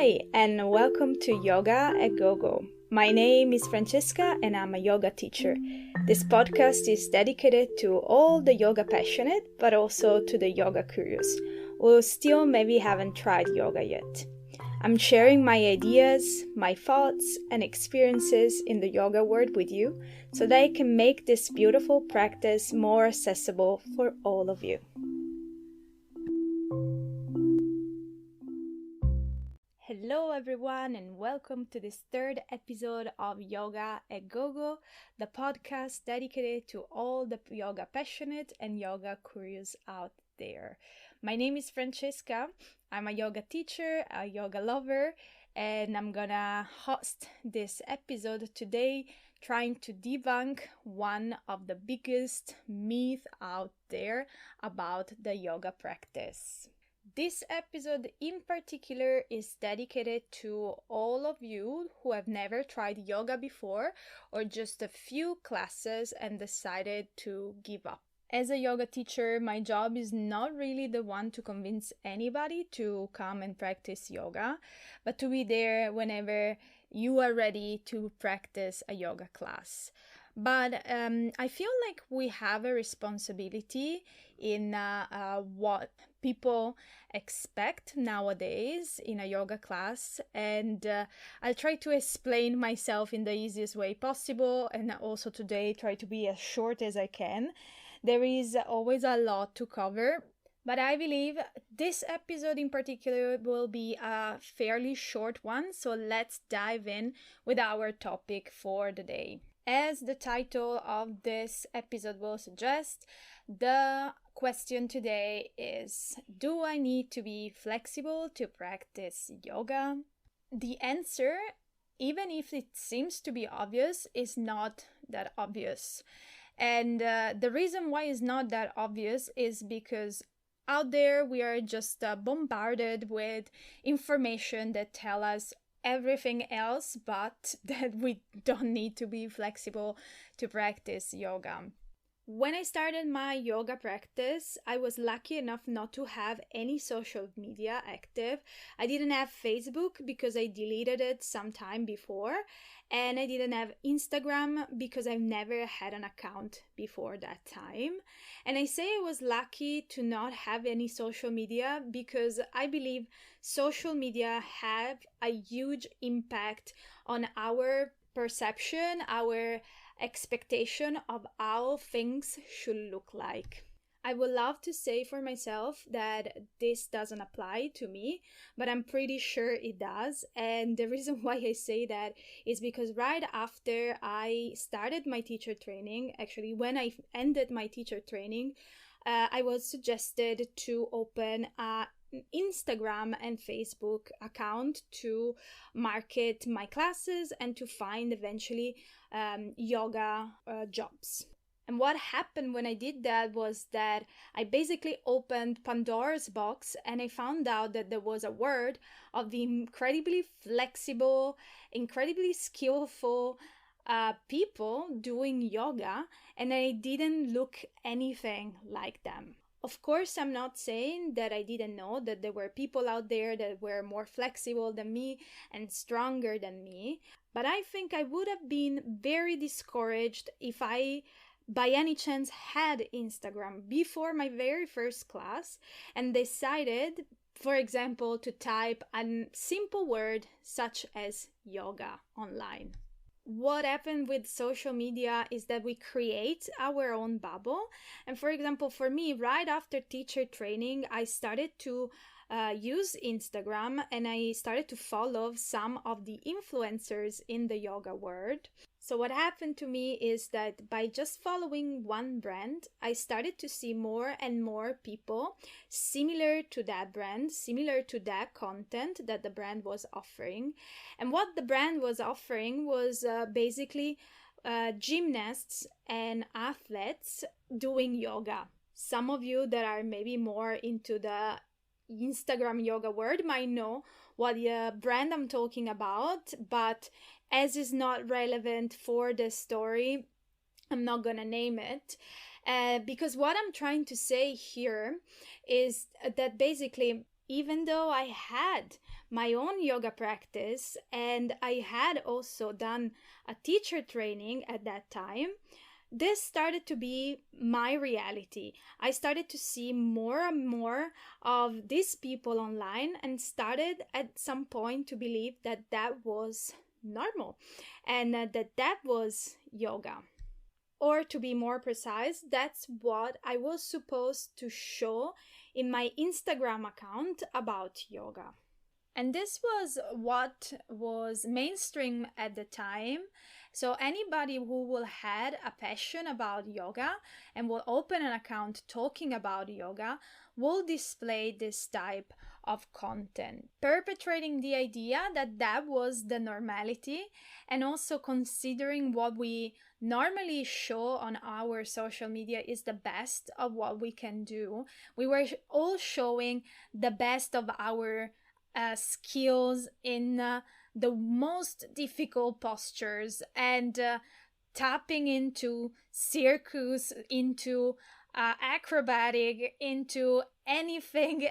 Hi, and welcome to Yoga at Go-Go. My name is Francesca, and I'm a yoga teacher. This podcast is dedicated to all the yoga passionate, but also to the yoga curious, who still maybe haven't tried yoga yet. I'm sharing my ideas, my thoughts, and experiences in the yoga world with you so that I can make this beautiful practice more accessible for all of you. Hello everyone and welcome to this third episode of Yoga at Go-Go, the podcast dedicated to all the yoga passionate and yoga curious out there. My name is Francesca. I'm a yoga teacher, a yoga lover, and I'm gonna host this episode today trying to debunk one of the biggest myths out there about the yoga practice. This episode in particular is dedicated to all of you who have never tried yoga before or just a few classes and decided to give up. As a yoga teacher, my job is not really the one to convince anybody to come and practice yoga, but to be there whenever you are ready to practice a yoga class. But I feel like we have a responsibility in what people expect nowadays in a yoga class, and I'll try to explain myself in the easiest way possible, and also today try to be as short as I can. There is always a lot to cover, but I believe this episode in particular will be a fairly short one, so let's dive in with our topic for the day. As the title of this episode will suggest, the question today is, do I need to be flexible to practice yoga? The answer, even if it seems to be obvious, is not that obvious. And the reason why it's not that obvious is because out there we are just bombarded with information that tell us everything else but that we don't need to be flexible to practice yoga. When I started my yoga practice, I was lucky enough not to have any social media active. I didn't have Facebook because I deleted it some time before, and I didn't have Instagram because I've never had an account before that time. And I say I was lucky to not have any social media because I believe social media have a huge impact on our perception, our expectation of how things should look like. I would love to say for myself that this doesn't apply to me, but I'm pretty sure it does. And the reason why I say that is because right after I started my teacher training, actually when I ended my teacher training, I was suggested to open a Instagram and Facebook account to market my classes and to find eventually yoga jobs. And what happened when I did that was that I basically opened Pandora's box and I found out that there was a world of the incredibly flexible, incredibly skillful people doing yoga, and I didn't look anything like them. Of course, I'm not saying that I didn't know that there were people out there that were more flexible than me and stronger than me, but I think I would have been very discouraged if I by any chance had Instagram before my very first class and decided, for example, to type a simple word such as yoga online. What happened with social media is that we create our own bubble. And for example, for me, right after teacher training, I started to use Instagram and I started to follow some of the influencers in the yoga world. So what happened to me is that by just following one brand, I started to see more and more people similar to that brand, similar to that content that the brand was offering. And what the brand was offering was basically gymnasts and athletes doing yoga. Some of you that are maybe more into the Instagram yoga world might know what brand I'm talking about, but as is not relevant for the story, I'm not gonna name it. Because what I'm trying to say here is that basically even though I had my own yoga practice and I had also done a teacher training at that time, this started to be my reality. I started to see more and more of these people online and started at some point to believe that that was normal and that was yoga. Or to be more precise, that's what I was supposed to show in my Instagram account about yoga. And this was what was mainstream at the time. So anybody who will had a passion about yoga and will open an account talking about yoga will display this type of content, perpetrating the idea that that was the normality, and also considering what we normally show on our social media is the best of what we can do. We were all showing the best of our skills in the most difficult postures and tapping into circus, into acrobatic, into anything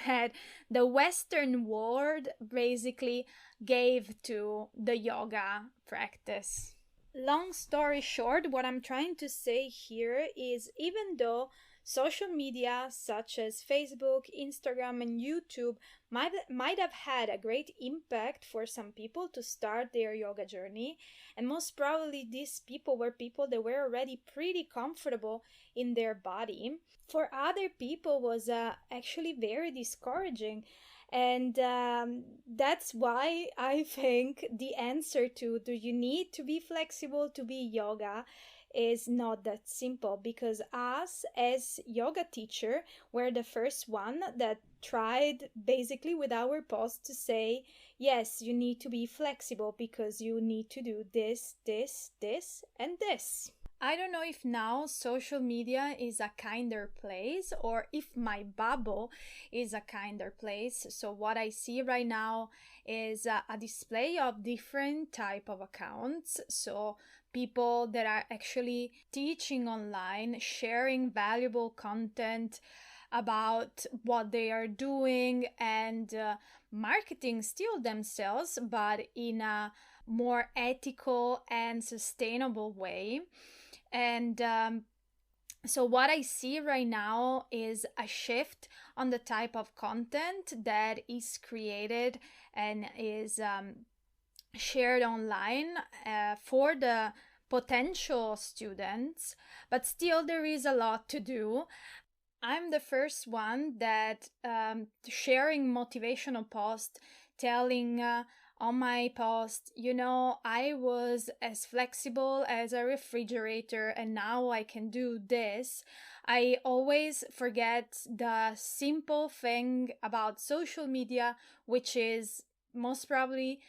that the Western world basically gave to the yoga practice. Long story short, what I'm trying to say here is even though social media such as Facebook, Instagram, and YouTube might have had a great impact for some people to start their yoga journey, and most probably these people were people that were already pretty comfortable in their body, for other people was actually very discouraging. And that's why I think the answer to do you need to be flexible to be yoga is not that simple, because us as yoga teacher were the first one that tried basically with our post to say, yes, you need to be flexible because you need to do this, this, this, and this. I don't know if now social media is a kinder place or if my bubble is a kinder place. So what I see right now is a display of different type of accounts. So people that are actually teaching online, sharing valuable content about what they are doing and marketing still themselves, but in a more ethical and sustainable way. And so what I see right now is a shift on the type of content that is created and is shared online for the potential students, but still there is a lot to do. I'm the first one that sharing motivational post telling on my post, I was as flexible as a refrigerator and now I can do this. I always forget the simple thing about social media, which is most probably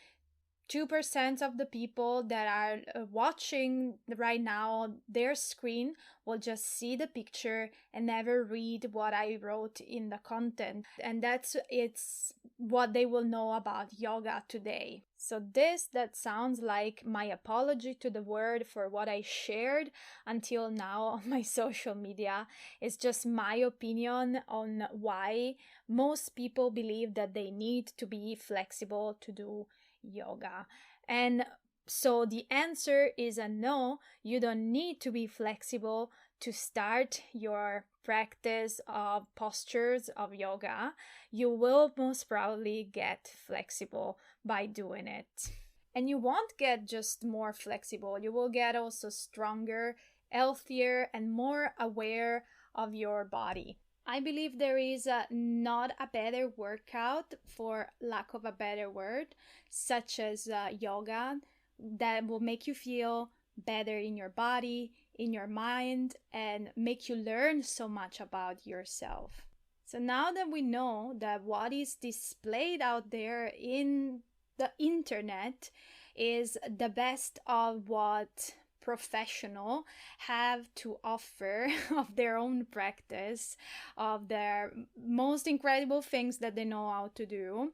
2% of the people that are watching right now their screen will just see the picture and never read what I wrote in the content, and it's what they will know about yoga today. So that sounds like my apology to the world for what I shared until now on my social media. It's just my opinion on why most people believe that they need to be flexible to do yoga. And so the answer is a no. You don't need to be flexible to start your practice of postures of yoga. You will most probably get flexible by doing it. And you won't get just more flexible, you will get also stronger, healthier, and more aware of your body. I believe there is not a better workout, for lack of a better word, such as yoga, that will make you feel better in your body, in your mind, and make you learn so much about yourself. So now that we know that what is displayed out there in the internet is the best of what professional have to offer of their own practice, of their most incredible things that they know how to do,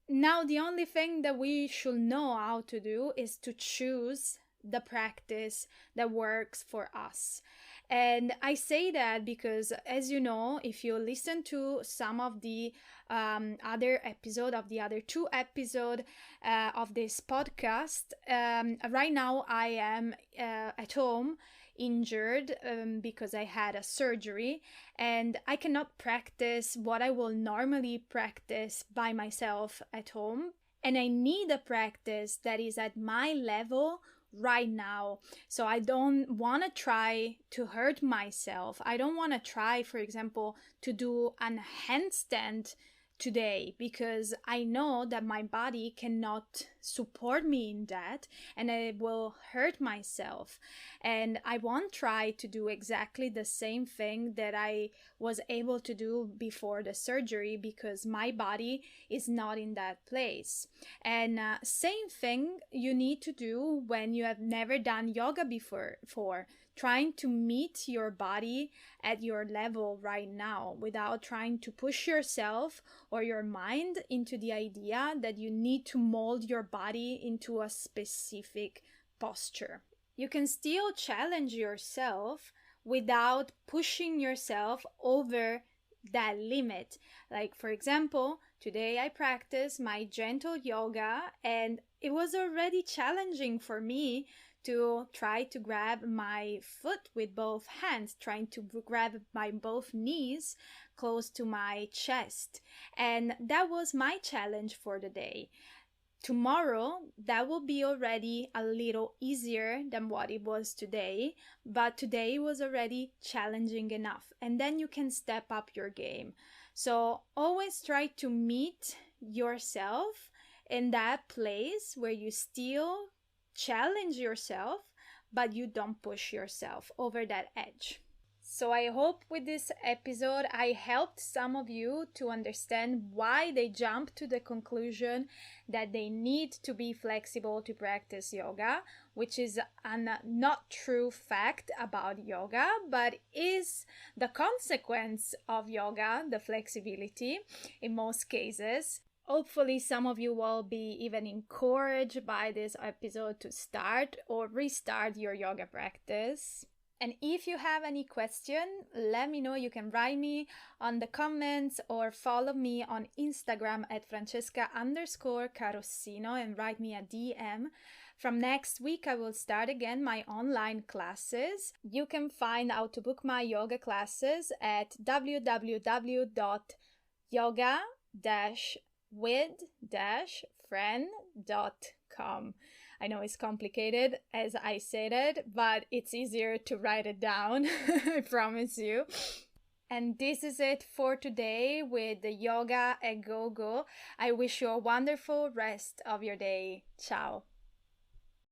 now the only thing that we should know how to do is to choose the practice that works for us. And I say that because, as you know, if you listen to some of the other episode of the other two episode of this podcast, right now I am at home injured because I had a surgery, and I cannot practice what I will normally practice by myself at home. And I need a practice that is at my level right now. So I don't want to try to hurt myself. I don't want to try, for example, to do a handstand today, because I know that my body cannot support me in that and I will hurt myself. And I won't try to do exactly the same thing that I was able to do before the surgery, because my body is not in that place. And same thing you need to do when you have never done yoga before, trying to meet your body at your level right now without trying to push yourself or your mind into the idea that you need to mold your body into a specific posture. You can still challenge yourself without pushing yourself over that limit. Like, for example, today I practiced my gentle yoga, and it was already challenging for me to try to grab my foot with both hands, trying to grab my both knees close to my chest. And that was my challenge for the day. Tomorrow, that will be already a little easier than what it was today, but today was already challenging enough. And then you can step up your game. So always try to meet yourself in that place where you still challenge yourself, but you don't push yourself over that edge. So I hope with this episode I helped some of you to understand why they jump to the conclusion that they need to be flexible to practice yoga, which is a not true fact about yoga, but is the consequence of yoga, the flexibility in most cases. Hopefully some of you will be even encouraged by this episode to start or restart your yoga practice. And if you have any question, let me know. You can write me on the comments or follow me on Instagram at Francesca_Carossino and write me a DM. From next week, I will start again my online classes. You can find how to book my yoga classes at www.yoga-with-friend.com. I know it's complicated as I said it, but it's easier to write it down, I promise you. And this is it for today with the Yoga a Go-Go. I wish you a wonderful rest of your day. Ciao.